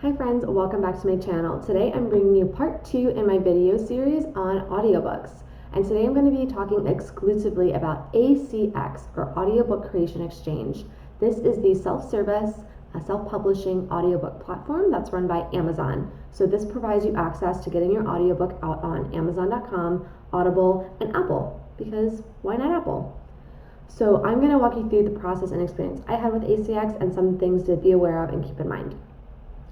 Hi friends, welcome back to my channel. Today I'm bringing you part 2 in my video series on audiobooks. And today I'm going to be talking exclusively about ACX, or Audiobook Creation Exchange. This is the self-service, self-publishing audiobook platform that's run by Amazon. So this provides you access to getting your audiobook out on Amazon.com, Audible, and Apple, because why not Apple? So I'm going to walk you through the process and experience I had with ACX and some things to be aware of and keep in mind.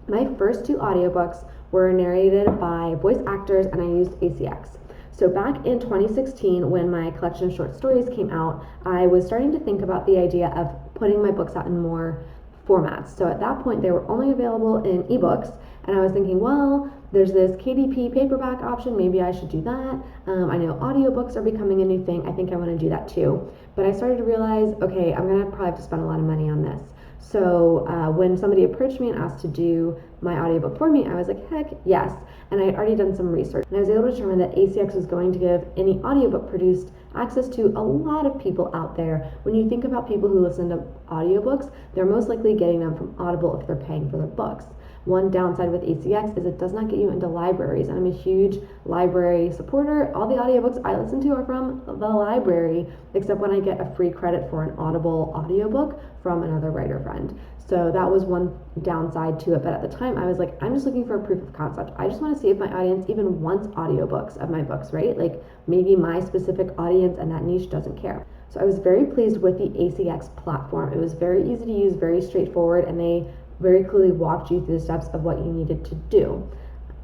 My first 2 audiobooks were narrated by voice actors, and I used ACX. So back in 2016, when my collection of short stories came out, I was starting to think about the idea of putting my books out in more formats. So at that point, they were only available in ebooks, and I was thinking, well, there's this KDP paperback option, maybe I should do that. I know audiobooks are becoming a new thing. I think I want to do that too. But I started to realize, okay, I'm going to probably have to spend a lot of money on this. So when somebody approached me and asked to do my audiobook for me, I was like, heck yes. And I had already done some research. And I was able to determine that ACX was going to give any audiobook produced access to a lot of people out there. When you think about people who listen to audiobooks, they're most likely getting them from Audible if they're paying for their books. One downside with ACX is it does not get you into libraries, and I'm a huge library supporter. All the audiobooks I listen to are from the library, except when I get a free credit for an Audible audiobook from another writer friend. So that was one downside to it, but at the time I was like, I'm just looking for a proof of concept. I just want to see if my audience even wants audiobooks of my books, right? Like maybe my specific audience and that niche doesn't care. So I was very pleased with the ACX platform. It was very easy to use, very straightforward, and they very clearly walked you through the steps of what you needed to do.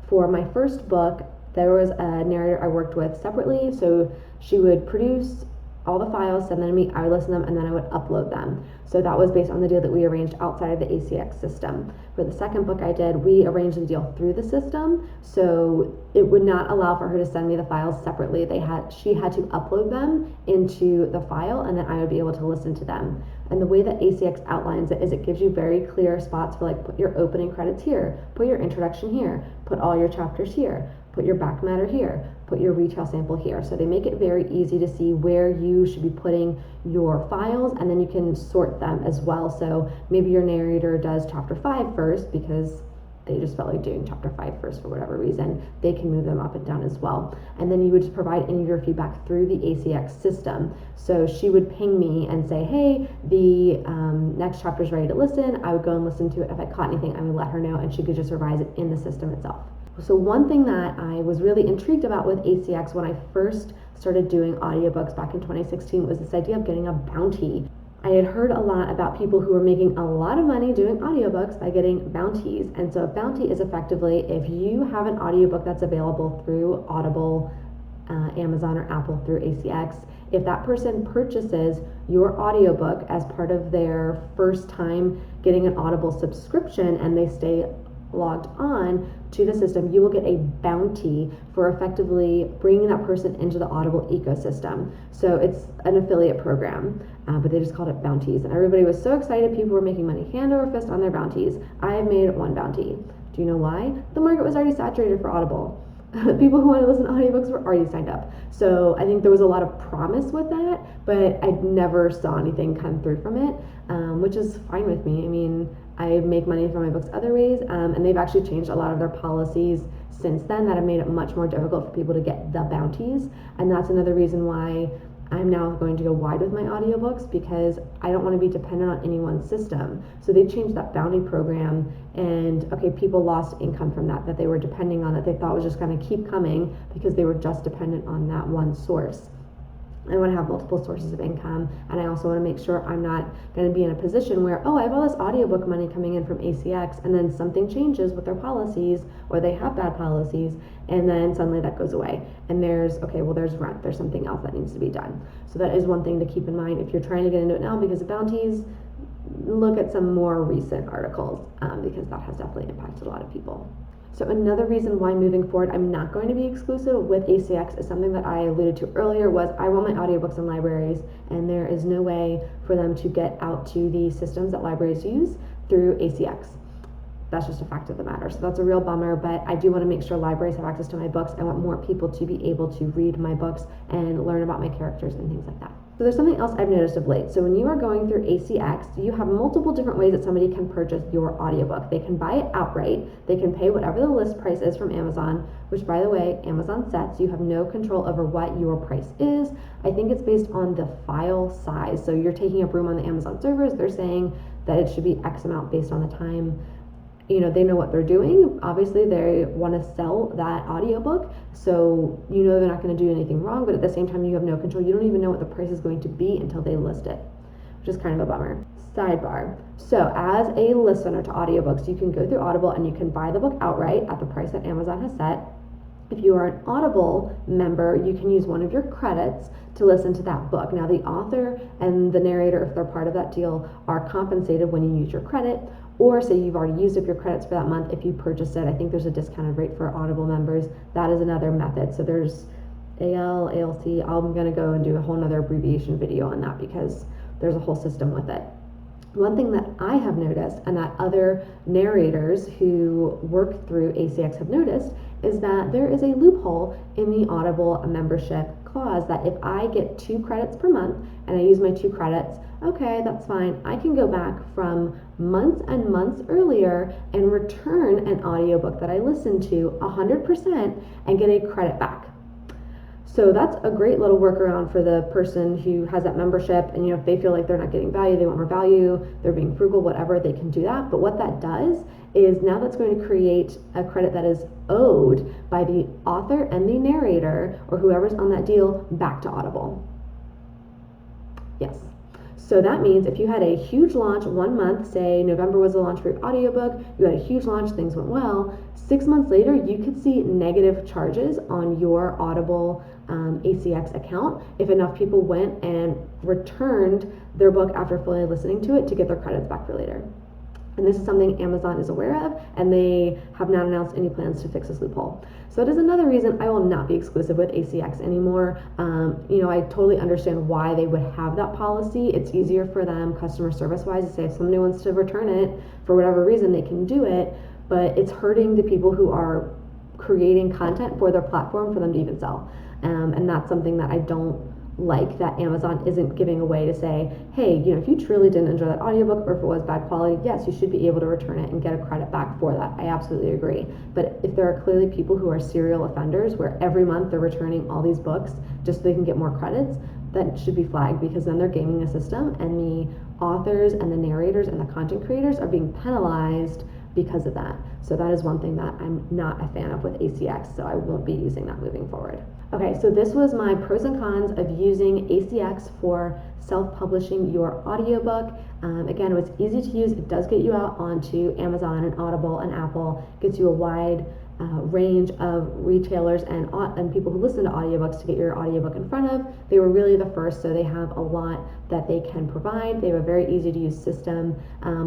For my first book, there was a narrator I worked with separately, so she would produce all the files, send them to me, I would listen to them, and then I would upload them. So that was based on the deal that we arranged outside of the ACX system. For the second book I did, we arranged the deal through the system, so it would not allow for her to send me the files separately. She had to upload them into the file, and then I would be able to listen to them. And the way that ACX outlines it is it gives you very clear spots for like, put your opening credits here, put your introduction here, put all your chapters here, put your back matter here, put your retail sample here. So they make it very easy to see where you should be putting your files, and then you can sort them as well. So maybe your narrator does chapter 5 first because they just felt like doing chapter 5 first for whatever reason. They can move them up and down as well. And then you would just provide any of your feedback through the ACX system. So she would ping me and say, hey, the next chapter is ready to listen. I would go and listen to it. If I caught anything, I would let her know, and she could just revise it in the system itself. So one thing that I was really intrigued about with ACX when I first started doing audiobooks back in 2016 was this idea of getting a bounty. I had heard a lot about people who were making a lot of money doing audiobooks by getting bounties. And so a bounty is effectively if you have an audiobook that's available through Audible, Amazon, or Apple through ACX, if that person purchases your audiobook as part of their first time getting an Audible subscription and they stay logged on to the system, you will get a bounty for effectively bringing that person into the Audible ecosystem. So it's an affiliate program, but they just called it bounties. And everybody was so excited. People were making money hand over fist on their bounties. I have made 1 bounty. Do you know why? The market was already saturated for Audible. People who wanted to listen to audiobooks were already signed up. So I think there was a lot of promise with that, but I never saw anything come through from it, which is fine with me. I mean, I make money from my books other ways, and they've actually changed a lot of their policies since then that have made it much more difficult for people to get the bounties. And that's another reason why I'm now going to go wide with my audiobooks, because I don't want to be dependent on any one system. So they changed that bounty program, and okay, people lost income from that they were depending on, that they thought was just going to keep coming because they were just dependent on that one source. I want to have multiple sources of income, and I also want to make sure I'm not going to be in a position where, oh, I have all this audiobook money coming in from ACX, and then something changes with their policies, or they have bad policies, and then suddenly that goes away. And there's rent, there's something else that needs to be done. So that is one thing to keep in mind. If you're trying to get into it now because of bounties, look at some more recent articles, because that has definitely impacted a lot of people. So another reason why moving forward I'm not going to be exclusive with ACX is something that I alluded to earlier, was I want my audiobooks in libraries, and there is no way for them to get out to the systems that libraries use through ACX. That's just a fact of the matter. So that's a real bummer, but I do want to make sure libraries have access to my books. I want more people to be able to read my books and learn about my characters and things like that. So there's something else I've noticed of late. So when you are going through ACX, you have multiple different ways that somebody can purchase your audiobook. They can buy it outright. They can pay whatever the list price is from Amazon, which, by the way, Amazon sets. You have no control over what your price is. I think it's based on the file size. So you're taking up room on the Amazon servers. They're saying that it should be X amount based on the time. They know what they're doing. Obviously, they want to sell that audiobook, so they're not going to do anything wrong, but at the same time, you have no control. You don't even know what the price is going to be until they list it, which is kind of a bummer. Sidebar. So as a listener to audiobooks, you can go through Audible and you can buy the book outright at the price that Amazon has set. If you are an Audible member, you can use one of your credits to listen to that book. Now, the author and the narrator, if they're part of that deal, are compensated when you use your credit, or say you've already used up your credits for that month. If you purchase it, I think there's a discounted rate for Audible members. That is another method. So there's AL, ALC. I'm going to go and do a whole nother abbreviation video on that because there's a whole system with it. One thing that I have noticed, and that other narrators who work through ACX have noticed, is that there is a loophole in the Audible membership clause that if I get 2 credits per month and I use my 2 credits, okay, that's fine. I can go back from months and months earlier and return an audiobook that I listened to 100% and get a credit back. So that's a great little workaround for the person who has that membership, and if they feel like they're not getting value, they want more value, they're being frugal, whatever, they can do that. But what that does is now that's going to create a credit that is owed by the author and the narrator or whoever's on that deal back to Audible. Yes. So that means if you had a huge launch one month, say November was the launch for your audiobook, you had a huge launch, things went well, 6 months later, you could see negative charges on your Audible ACX account if enough people went and returned their book after fully listening to it to get their credits back for later. And this is something Amazon is aware of, and they have not announced any plans to fix this loophole. So that is another reason I will not be exclusive with ACX anymore. I totally understand why they would have that policy. It's easier for them customer service wise to say if somebody wants to return it for whatever reason, they can do it, but it's hurting the people who are creating content for their platform for them to even sell. And that's something that I don't like, that Amazon isn't giving away to say, hey, if you truly didn't enjoy that audiobook or if it was bad quality, yes, you should be able to return it and get a credit back for that. I absolutely agree. But if there are clearly people who are serial offenders where every month they're returning all these books just so they can get more credits, that should be flagged, because then they're gaming the system and the authors and the narrators and the content creators are being penalized because of that. So that is one thing that I'm not a fan of with ACX, so I won't be using that moving forward. Okay, so this was my pros and cons of using ACX for self-publishing your audiobook. Again, it's easy to use. It does get you out onto Amazon and Audible and Apple, gets you a wide range of retailers and people who listen to audiobooks to get your audiobook in front of. They were really the first, so they have a lot that they can provide. They have a very easy to use system,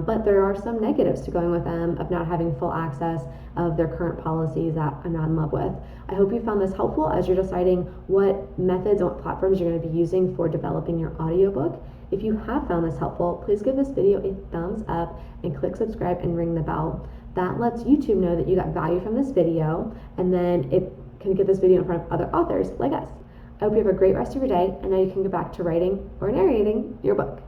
but there are some negatives to going with them, of not having full access of their current policies that I'm not in love with. I hope you found this helpful as you're deciding what methods and what platforms you're going to be using for developing your audiobook. If you have found this helpful, please give this video a thumbs up and click subscribe and ring the bell. That lets YouTube know that you got value from this video, and then it can get this video in front of other authors like us. I hope you have a great rest of your day, and now you can get back to writing or narrating your book.